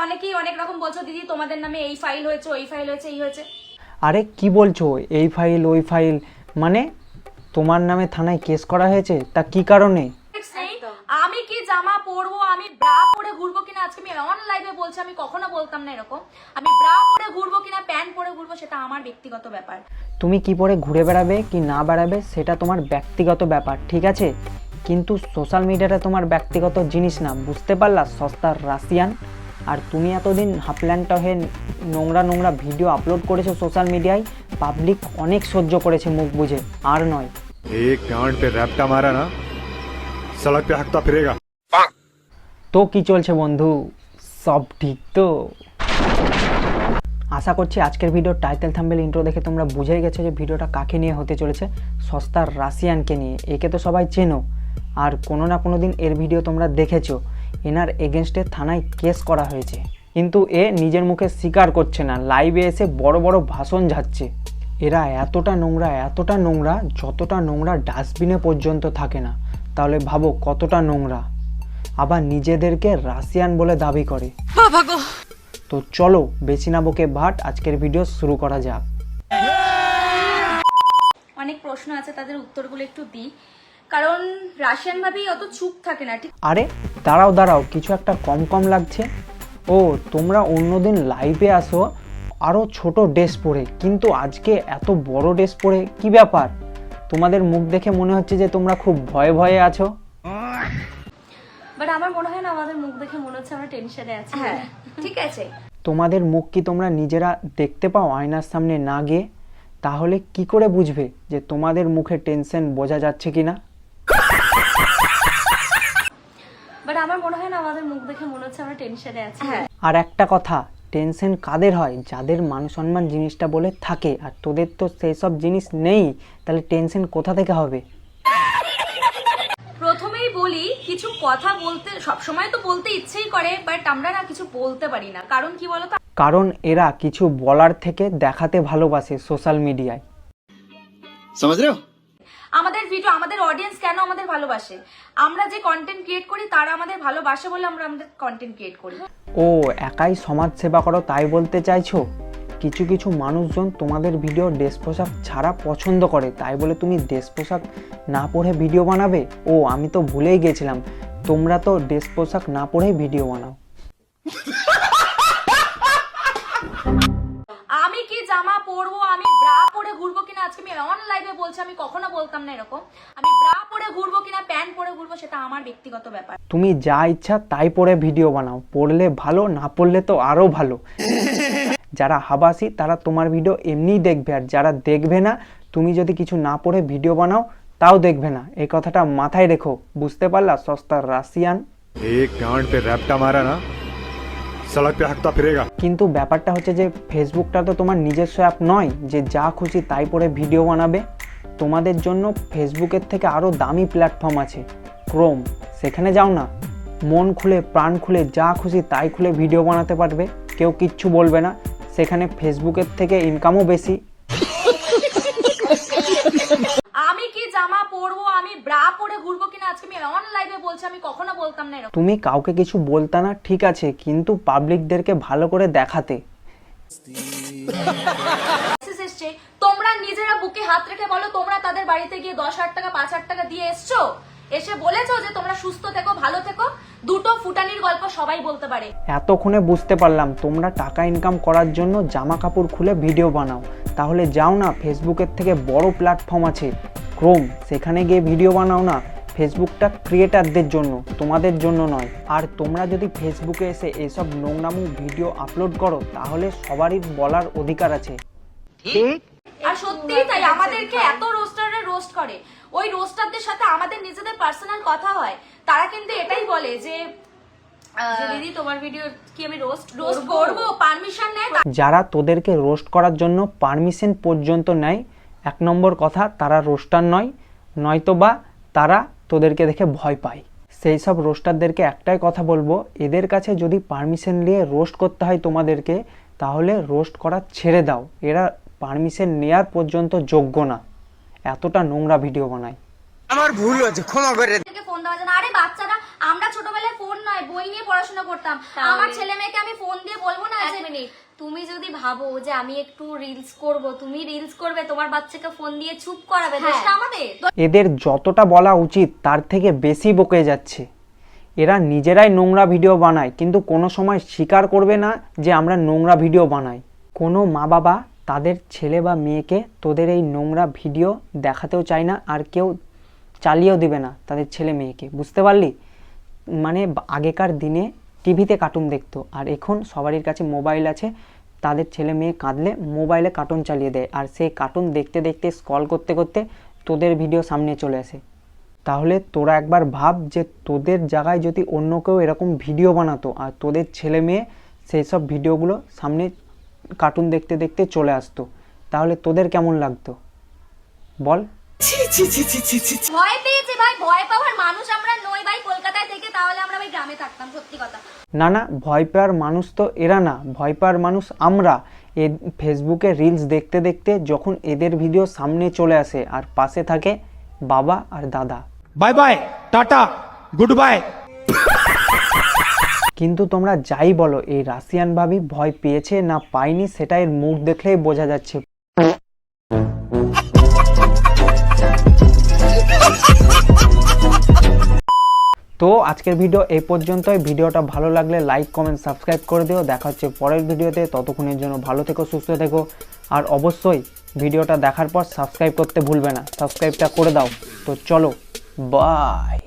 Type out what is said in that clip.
অনেকেই অনেক রকম বলছো দিদি তোমাদের নামে এই ফাইল হয়েছে ওই ফাইল হয়েছে এই হয়েছে। আরে কি বলছো এই ফাইল ওই ফাইল, মানে তোমার নামে থানায় কেস করা হয়েছে? তা কি কারণে? আমি কি জামা পরবো, আমি ব্রা পরে ঘুরবো কিনা, আজকে আমি অন লাইভে বলছি, আমি কখনো বলতাম না এরকম। আমি ব্রা পরে ঘুরবো কিনা প্যান্ট পরে ঘুরবো সেটা আমার ব্যক্তিগত ব্যাপার। তুমি কি পরে ঘুরে বেড়াবে কি না বেড়াবে সেটা তোমার ব্যক্তিগত ব্যাপার, ঠিক আছে? কিন্তু সোশ্যাল মিডিয়াটা তোমার ব্যক্তিগত জিনিস না, বুঝতে পারলা সস্তার রাশিয়ান? আর তুমি এতদিন হাফল্যান্ডটা হয়ে নোংরা নোংরা ভিডিও আপলোড করেছো সোশ্যাল মিডিয়ায়, পাবলিক অনেক সহ্য করেছে মুখ বুঝে, আর নয়। एक गांड पे रैप्टा मारा ना, सड़क पे हकता फिरेगा। তো কি চলছে বন্ধু, সব ঠিক তো? আশা করছি আজকের ভিডিও টাইটেল থাম্বনেল ইন্ট্রো দেখে তোমরা বুঝেই গেছো যে ভিডিওটা কাকে নিয়ে হতে চলেছে। সস্তার রাশিয়ানকে নিয়ে। একে তো সবাই চেনো, আর কোনো না কোনো দিন এর ভিডিও তোমরা দেখেছো। এনার এগেনস্টে থানায় কেস করা হয়েছে, কিন্তু এ নিজের মুখে স্বীকার করছে না, লাইভে এসে বড় বড় ভাষণ ঝাড়ছে। এরা এতটা নোংরা যতটা নোংরা ডাস্টবিনে পর্যন্ত থাকে না, তাহলে ভাবো কতটা নোংরা। আবার নিজেদেরকে রাশিয়ান বলে দাবি করে। তো চলো বেশি না বকে ভাট, আজকের ভিডিও শুরু করা যাক। অনেক প্রশ্ন আছে, তাদের উত্তরগুলো একটু দিই, কারণ রাশিয়ান ভাবি অত চুপ থাকে না, ঠিক? আরে দাঁড়াও, কিছু একটা কম লাগছে। ও তোমরা অন্যদিন লাইভে আসো আরও ছোট ড্রেস পরে, কিন্তু আজকে এত বড় ড্রেস পরে, কি ব্যাপার? তোমাদের মুখ দেখে মনে হচ্ছে যে তোমরা খুব ভয়ে আছো। বাট আমার মনে হয় না আমাদের মুখ দেখে মনে হচ্ছে আমরা টেনশনে আছি। হ্যাঁ ঠিক আছে। তোমাদের মুখ কি তোমরা নিজেরা দেখতে পাও আয়নার সামনে না গিয়ে? তাহলে কি করে বুঝবে যে তোমাদের মুখে টেনশন বোঝা যাচ্ছে কিনা? বাট আমার মনে হয় না আমাদের মুখ দেখে মনে হচ্ছে আমরা টেনশনে আছি। হ্যাঁ আর একটা কথা, টেনশন কাদের হয়? যাদের মান সম্মান জিনিসটা বলে থাকে, আর তোদের তো সেই সব জিনিস নেই, তাহলে টেনশন কোথা থেকে হবে? প্রথমেই বলি, কিছু কথা বলতে সবসময় তো বলতে ইচ্ছেই করে, বাট আমরা না কিছু বলতে পারি না। কারণ কি বলতো? কারণ এরা কিছু বলার থেকে দেখাতে ভালোবাসে সোশ্যাল মিডিয়ায়। समझ रहे हो? আমাদের ভিডিও, আমাদের অডিয়েন্স কেন আমাদের ভালোবাসে? আমরা যে কন্টেন্ট ক্রিয়েট করি তারা আমাদের ভালোবাসে বলে আমরা আমাদের কন্টেন্ট ক্রিয়েট করি। ও একাই সমাজ সেবা করো তাই বলতে চাইছো? কিছু মানুষজন তোমাদের ভিডিও ড্রেস পোশাক ছাড়া পছন্দ করে, তাই বলে তুমি ড্রেস পোশাক না পরে ভিডিও বানাবে? ও আমি তো ভুলেই গেছিলাম, তোমরা তো ড্রেস পোশাক না পরেই ভিডিও বানাও। আমি কি জামা পরবো, আমি ব্রা পরে ঘুরবো কিনা, আজকে আমি অন লাইভে বলছি, আমি কখনো বলতাম না এরকম। আমি ব্রা পরে ঘুরবো কিনা প্যান্ট পরে ঘুরবো সেটা আমার ব্যক্তিগত ব্যাপার। তুমি যা ইচ্ছা তাই পরে ভিডিও বানাও, পড়লে ভালো, না পড়লে তো আরো ভালো। যারা হাবাসি তারা তোমার ভিডিও এমনিই দেখবে, আর যারা দেখবে না, তুমি যদি কিছু না পড়ে ভিডিও বানাও তাও দেখবে না। এই কথাটা মাথায় রেখো, বুঝতে পারলা সস্তার রাশিয়ান? एक गांड पे रैप्टा मारा ना, सड़क पे हकता फिरेगा। কিন্তু ব্যাপারটা হচ্ছে যে ফেসবুকটা তো তোমার নিজস্ব অ্যাপ নয় যে যা খুশি তাই পরে ভিডিও বানাবে। তোমাদের জন্য ফেসবুকের থেকে আরও দামি প্ল্যাটফর্ম আছে, ক্রোম। সেখানে যাও না, মন খুলে প্রাণ খুলে যা খুশি তাই খুলে ভিডিও বানাতে পারবে, কেউ কিচ্ছু বলবে না। সেখানে ফেসবুকের থেকে ইনকামও বেশি। আমি কি জামা পরবো, আমি ব্রা পরে ঘুরবো কিনা, আজকে আমি অন লাইভে বলছি, আমি কখনো বলতাম না এরকম। তুমি কাউকে কিছু বলতা না ঠিক আছে, কিন্তু পাবলিকদেরকে ভালো করে দেখাতে। মেসেজ এসছে, তোমরা নিজেরা বুকে হাত রেখে বলো তোমরা তাদের বাড়িতে গিয়ে 10,000 টাকা 5,000 টাকা দিয়ে এসছো, এসে বলেছো যে তোমরা সুস্থ থেকো ভালো থেকো। দুটো ফুটানির গল্প সবাই বলতে পারে। এতক্ষণে বুঝতে পারলাম তোমরা টাকা ইনকাম করার জন্য জামা কাপড় খুলে ভিডিও বানাও। তাহলে যাও না, ফেসবুকের থেকে বড় প্ল্যাটফর্ম আছে ক্রোম, সেখানে গিয়ে ভিডিও বানাও না। ফেসবুকটা ক্রিয়েটারদের জন্য, তোমাদের জন্য নয়। আর তোমরা যদি ফেসবুকে এসে এসব নোংরামু ভিডিও আপলোড করো তাহলে সবারই বলার অধিকার আছে, ঠিক? আর সত্যিই তাই, আমাদেরকে এত রোস্টাররা রোস্ট করে, ওই রোস্টারদের সাথে আমাদের নিজেদের পার্সোনাল কথা হয়, তারা কিন্তু এটাই বলে যে দিদি তোমার ভিডিও কি আমি রোস্ট করবো, পারমিশন নেয়। যারা তোদেরকে রোস্ট করার জন্য পারমিশন পর্যন্ত নেয়, এক নম্বর কথা তারা রোস্টার নয়, নয়তো বা তারা তোদেরকে দেখে ভয় পায়। সেই সব রোস্টারদেরকে একটাই কথা বলবো, এদের কাছে যদি পারমিশন নিয়ে রোস্ট করতে হয় তোমাদেরকে, তাহলে রোস্ট করা ছেড়ে দাও। এরা পারমিশন নেওয়ার পর্যন্ত যোগ্য না, এতটা নোংরা ভিডিও বানায়। আমার ভুল হয়েছে, ক্ষমা করে। ফোন দেওয়া যায় না। আরে বাচ্চারা, আমরা ছোটবেলায় ফোন নয় বই নিয়ে পড়াশোনা করতাম। তাহলে? আমার ছেলে মেয়েকে আমি ফোন দিয়ে বলবো না এক যে মিনিট, তুমি যদি ভাবো যে আমি একটু রিলস করব, তুমি রিলস করবে, তোমার বাচ্চাকে ফোন দিয়ে চুপ করাবে, হ্যাঁ। দোষটা আমাদের? এদের যতটা বলা উচিত তার থেকে বেশি বকে যাচ্ছে। এরা নিজেরাই নোংরা ভিডিও বানায়, কিন্তু কোনো সময় স্বীকার করবে না যে আমরা নোংরা ভিডিও বানাই। কোনো মা বাবা তাদের ছেলে বা মেয়েকে তোদের এই নোংরা ভিডিও দেখাতেও চায় না, আর কেউ চালিয়েও দেবে না তাদের ছেলে মেয়েকে, বুঝতে পারলি? মানে আগেকার দিনে টিভিতে কার্টুন দেখতো, আর এখন সবারই কাছে মোবাইল আছে। তাদের ছেলে মেয়ে কাঁদলে মোবাইলে কার্টুন চালিয়ে দেয়, আর সেই কার্টুন দেখতে দেখতে স্ক্রল করতে করতে তোদের ভিডিও সামনে চলে আসে। তাহলে তোরা একবার ভাব যে তোদের জায়গায় যদি অন্য কেউ এরকম ভিডিও বানাতো আর তোদের ছেলে মেয়ে সেই সব ভিডিওগুলো সামনে কার্টুন দেখতে দেখতে চলে আসতো, তাহলে তোদের কেমন লাগতো বল? ভয় পেয়েছে ভাই, ভয় পাওয়ার মানুষ আমরা নই ভাই কলকাতায় থেকে, তাহলে আমরা ভাই গ্রামে থাকতাম, সত্যি কথা। না না, ভয় পাওয়ার মানুষ তো এরা না, ভয় পাওয়ার মানুষ আমরা। ফেসবুকে রিলস দেখতে দেখতে যখন এদের ভিডিও সামনে চলে আসে আর পাশে থাকে বাবা আর দাদা। बाय बाय टाटा गुड बाय। কিন্তু তোমরা যাই বলো, এই রাশিয়ান ভাবি ভয় পেয়েছে না পায়নি সেটা এর মুখ দেখলেই বোঝা যাচ্ছে। তো আজকের ভিডিও এই পর্যন্তই। ভিডিওটা ভালো লাগলে লাইক কমেন্ট সাবস্ক্রাইব করে দিও। দেখা হচ্ছে পরের ভিডিওতে, ততক্ষণের জন্য ভালো থেকো, সুস্থ থেকো, আর অবশ্যই ভিডিওটা দেখার পর সাবস্ক্রাইব করতে ভুলবে না, সাবস্ক্রাইবটা করে দাও। তো চলো, বাই।